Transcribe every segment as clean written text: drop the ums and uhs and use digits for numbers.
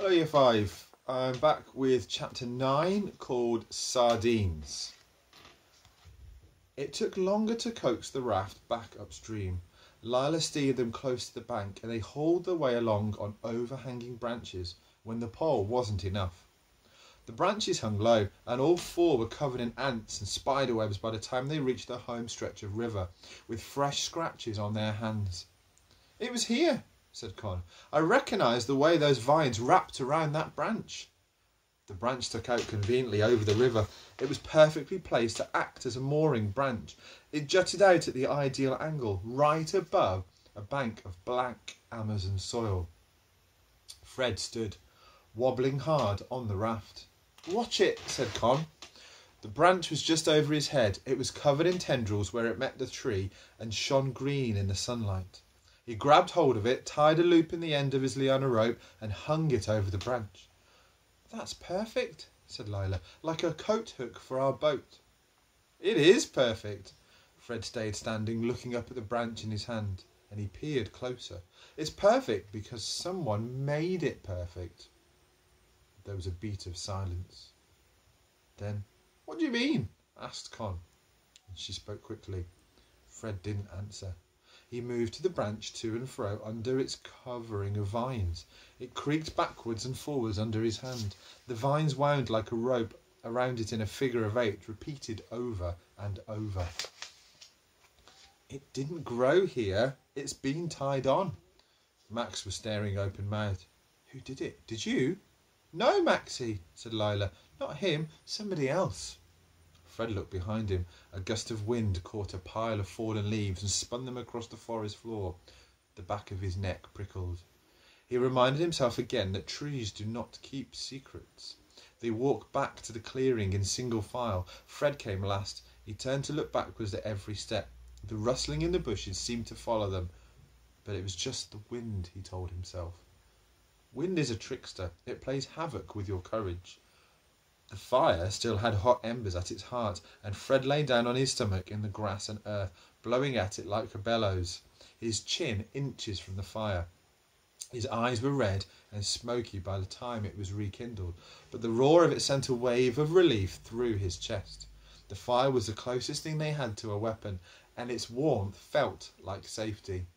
Hello Year 5, I'm back with chapter 9 called Sardines. It took longer to coax the raft back upstream. Lila steered them close to the bank and they hauled their way along on overhanging branches when the pole wasn't enough. The branches hung low and all four were covered in ants and spider webs by the time they reached the home stretch of river, with fresh scratches on their hands. "It was here," said Con. "I recognised the way those vines wrapped around that branch." The branch stuck out conveniently over the river. It was perfectly placed to act as a mooring branch. It jutted out at the ideal angle, right above a bank of black Amazon soil. Fred stood, wobbling hard on the raft. "Watch it," said Con. The branch was just over his head. It was covered in tendrils where it met the tree and shone green in the sunlight. He grabbed hold of it, tied a loop in the end of his liana rope and hung it over the branch. "That's perfect," said Lila, "like a coat hook for our boat." "It is perfect." Fred stayed standing, looking up at the branch in his hand, and he peered closer. "It's perfect because someone made it perfect." There was a beat of silence. Then, "What do you mean?" asked Con. And she spoke quickly. Fred didn't answer. He moved the branch to and fro under its covering of vines. It creaked backwards and forwards under his hand. The vines wound like a rope around it in a figure of 8, repeated over and over. "It didn't grow here. It's been tied on." Max was staring open-mouthed. "Who did it? Did you?" "No, Maxie," said Lila. "Not him. Somebody else." Fred looked behind him. A gust of wind caught a pile of fallen leaves and spun them across the forest floor. The back of his neck prickled. He reminded himself again that trees do not keep secrets. They walked back to the clearing in single file. Fred came last. He turned to look backwards at every step. The rustling in the bushes seemed to follow them. But it was just the wind, he told himself. Wind is a trickster. It plays havoc with your courage. The fire still had hot embers at its heart, and Fred lay down on his stomach in the grass and earth, blowing at it like a bellows, his chin inches from the fire. His eyes were red and smoky by the time it was rekindled, but the roar of it sent a wave of relief through his chest. The fire was the closest thing they had to a weapon, and its warmth felt like safety.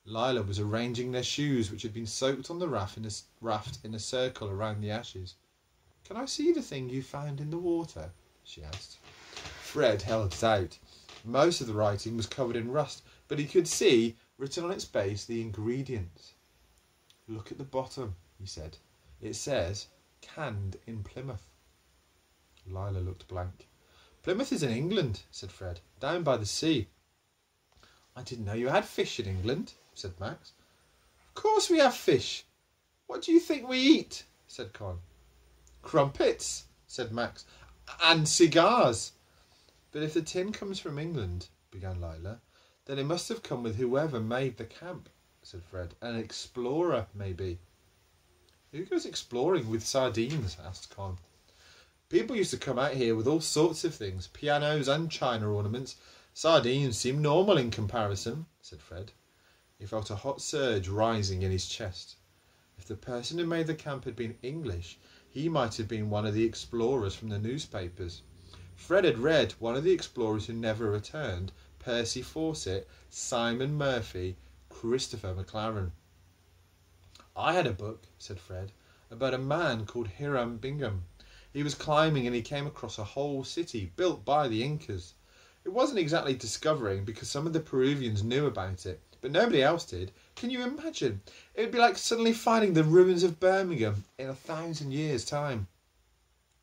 Lila was arranging their shoes, which had been soaked on the raft in a circle around the ashes. "Can I see the thing you found in the water?" she asked. Fred held it out. Most of the writing was covered in rust, but he could see, written on its base, the ingredients. "Look at the bottom," he said. "It says, canned in Plymouth." Lila looked blank. "Plymouth is in England," said Fred, "down by the sea." "I didn't know you had fish in England," said Max. "Of course we have fish. What do you think we eat?" said Con. "Crumpets," said Max, "and cigars." "But if the tin comes from England," began Lila, "then it must have come with whoever made the camp," said Fred. "An explorer, maybe." "Who goes exploring with sardines?" asked Con. "People used to come out here with all sorts of things, pianos and china ornaments. Sardines seem normal in comparison," said Fred. He felt a hot surge rising in his chest. If the person who made the camp had been English, he might have been one of the explorers from the newspapers. Fred had read One of the Explorers Who Never Returned, Percy Fawcett, Simon Murphy, Christopher McLaren. "I had a book," said Fred, "about a man called Hiram Bingham. He was climbing and he came across a whole city built by the Incas. It wasn't exactly discovering because some of the Peruvians knew about it, but nobody else did. Can you imagine? It would be like suddenly finding the ruins of Birmingham in 1,000 years' time."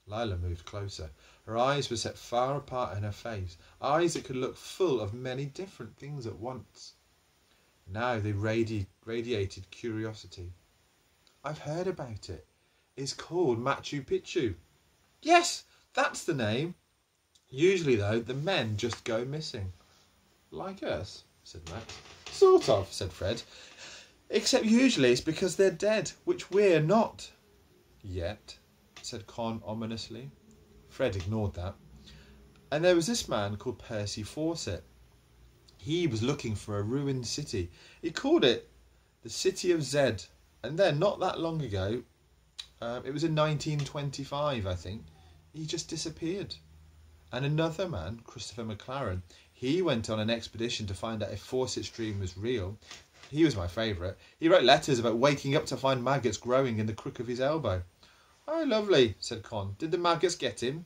Lila moved closer. Her eyes were set far apart in her face, eyes that could look full of many different things at once. Now they radiated curiosity. "I've heard about it. It's called Machu Picchu." "Yes, that's the name. Usually, though, the men just go missing." "Like us," said Max. "Sort of," said Fred. "Except usually it's because they're dead, which we're not." "Yet," said Con ominously. Fred ignored that. "And there was this man called Percy Fawcett. He was looking for a ruined city. He called it the City of Zed. And then, not that long ago, It was in 1925, I think. He just disappeared. And another man, Christopher McLaren, he went on an expedition to find out if Fawcett's dream was real. He was my favourite. He wrote letters about waking up to find maggots growing in the crook of his elbow. Oh, lovely, said Con. Did the maggots get him?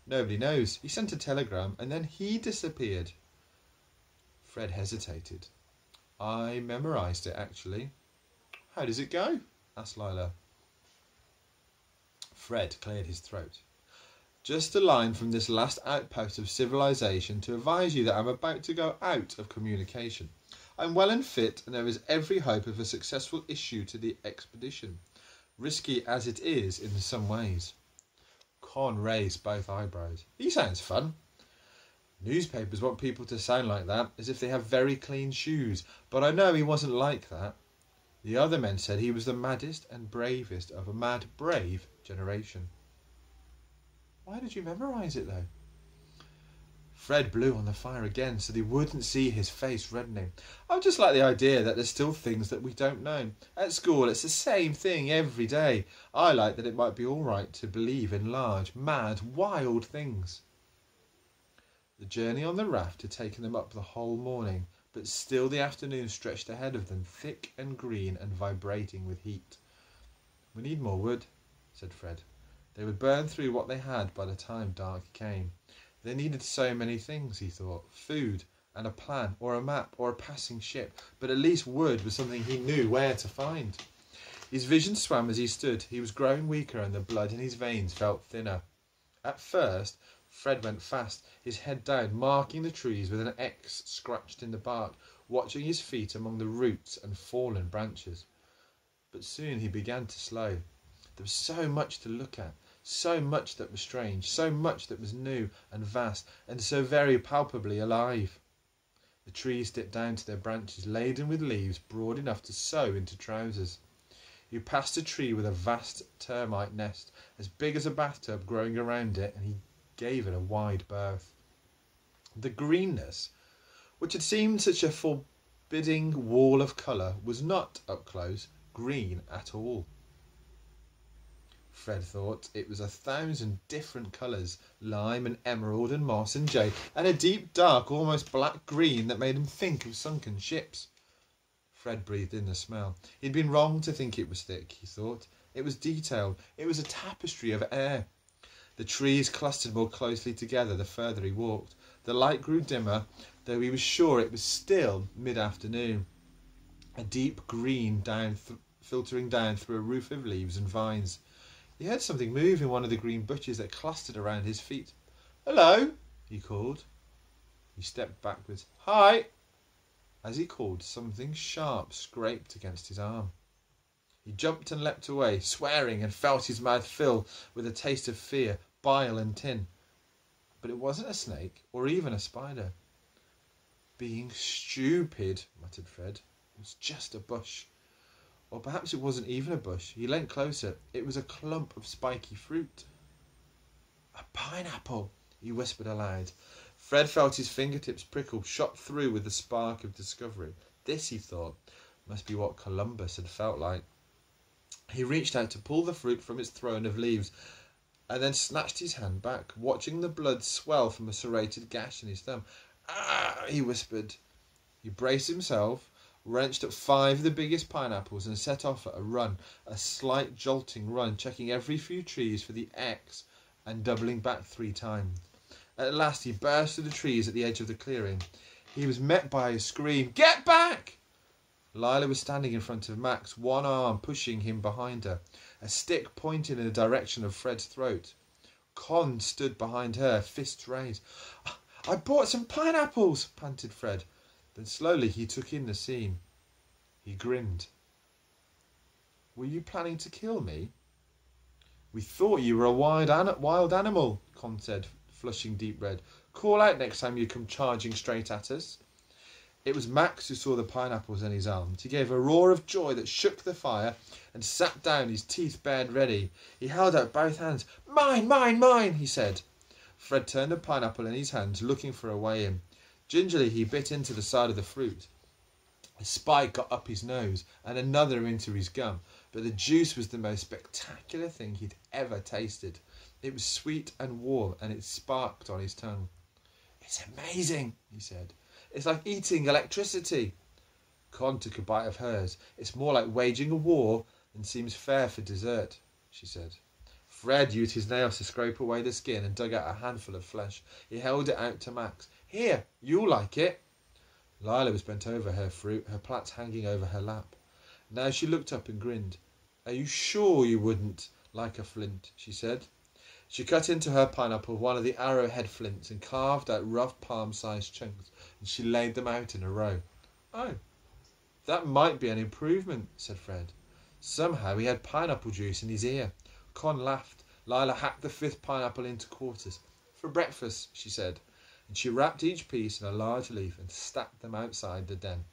Nobody knows. He sent a telegram and then he disappeared. Fred hesitated. I memorised it, actually. How does it go? Asked Lila. Fred cleared his throat. Just a line from this last outpost of civilization to advise you that I'm about to go out of communication. I'm well and fit, and there is every hope of a successful issue to the expedition, risky as it is in some ways. Con raised both eyebrows. He sounds fun. Newspapers want people to sound like that, as if they have very clean shoes, but I know he wasn't like that. The other men said he was the maddest and bravest of a mad, brave generation. Why did you memorise it, though? Fred blew on the fire again so they wouldn't see his face reddening. I just like the idea that there's still things that we don't know. At school, it's the same thing every day. I like that it might be all right to believe in large, mad, wild things. The journey on the raft had taken them up the whole morning, but still the afternoon stretched ahead of them, thick and green and vibrating with heat. We need more wood, said Fred. They would burn through what they had by the time dark came. They needed so many things, he thought. Food, and a plan, or a map, or a passing ship. But at least wood was something he knew where to find. His vision swam as he stood. He was growing weaker, and the blood in his veins felt thinner. At first, Fred went fast, his head down, marking the trees with an X scratched in the bark, watching his feet among the roots and fallen branches. But soon he began to slow. There was so much to look at, so much that was strange, so much that was new and vast, and so very palpably alive. The trees dipped down to their branches, laden with leaves broad enough to sew into trousers. He passed a tree with a vast termite nest, as big as a bathtub, growing around it, and he gave it a wide berth. The greenness, which had seemed such a forbidding wall of colour, was not, up close, green at all. Fred thought it was 1,000 different colours, lime and emerald and moss and jade, and a deep dark, almost black green that made him think of sunken ships. Fred breathed in the smell. He'd been wrong to think it was thick, he thought. It was detailed. It was a tapestry of air. The trees clustered more closely together the further he walked. The light grew dimmer, though he was sure it was still mid-afternoon. A deep green filtering down through a roof of leaves and vines. He heard something move in one of the green bushes that clustered around his feet. "Hello," he called. He stepped backwards. "Hi." As he called, something sharp scraped against his arm. He jumped and leapt away, swearing, and felt his mouth fill with a taste of fear, bile and tin. But it wasn't a snake or even a spider. "Being stupid," muttered Fred. "It was just a bush." Or perhaps it wasn't even a bush. He leant closer. It was a clump of spiky fruit. "A pineapple," he whispered aloud. Fred felt his fingertips prickle, shot through with the spark of discovery. This, he thought, must be what Columbus had felt like. He reached out to pull the fruit from its throne of leaves, and then snatched his hand back, watching the blood swell from a serrated gash in his thumb. "Ah!" he whispered. He braced himself, wrenched up 5 of the biggest pineapples and set off at a run, a slight jolting run, checking every few trees for the X and doubling back 3 times. At last he burst through the trees at the edge of the clearing. He was met by a scream. "Get back!" Lila was standing in front of Max, one arm pushing him behind her, a stick pointing in the direction of Fred's throat. Con stood behind her, fists raised. "I bought some pineapples," panted Fred. Then slowly he took in the scene. He grinned. "Were you planning to kill me?" "We thought you were a wild animal," Con said, flushing deep red. "Call out next time you come charging straight at us." It was Max who saw the pineapples in his arms. He gave a roar of joy that shook the fire and sat down, his teeth bared ready. He held out both hands. "Mine, mine, mine," he said. Fred turned the pineapple in his hands, looking for a way in. Gingerly he bit into the side of the fruit. A spike got up his nose and another into his gum. but the juice was the most spectacular thing he'd ever tasted. It was sweet and warm, and it sparkled on his tongue. "It's amazing," he said. "It's like eating electricity." Con took a bite of hers. "It's more like waging a war than seems fair for dessert," she said. Fred used his nails to scrape away the skin and dug out a handful of flesh. He held it out to Max. "Here, you'll like it." Lila was bent over her fruit, her plats hanging over her lap. Now she looked up and grinned. "Are you sure you wouldn't like a flint?" she said. She cut into her pineapple one of the arrowhead flints and carved out rough palm-sized chunks, and she laid them out in a row. "Oh, that might be an improvement," said Fred. Somehow he had pineapple juice in his ear. Con laughed. Lila hacked the 5th pineapple into quarters. "For breakfast," she said, and she wrapped each piece in a large leaf and stacked them outside the den.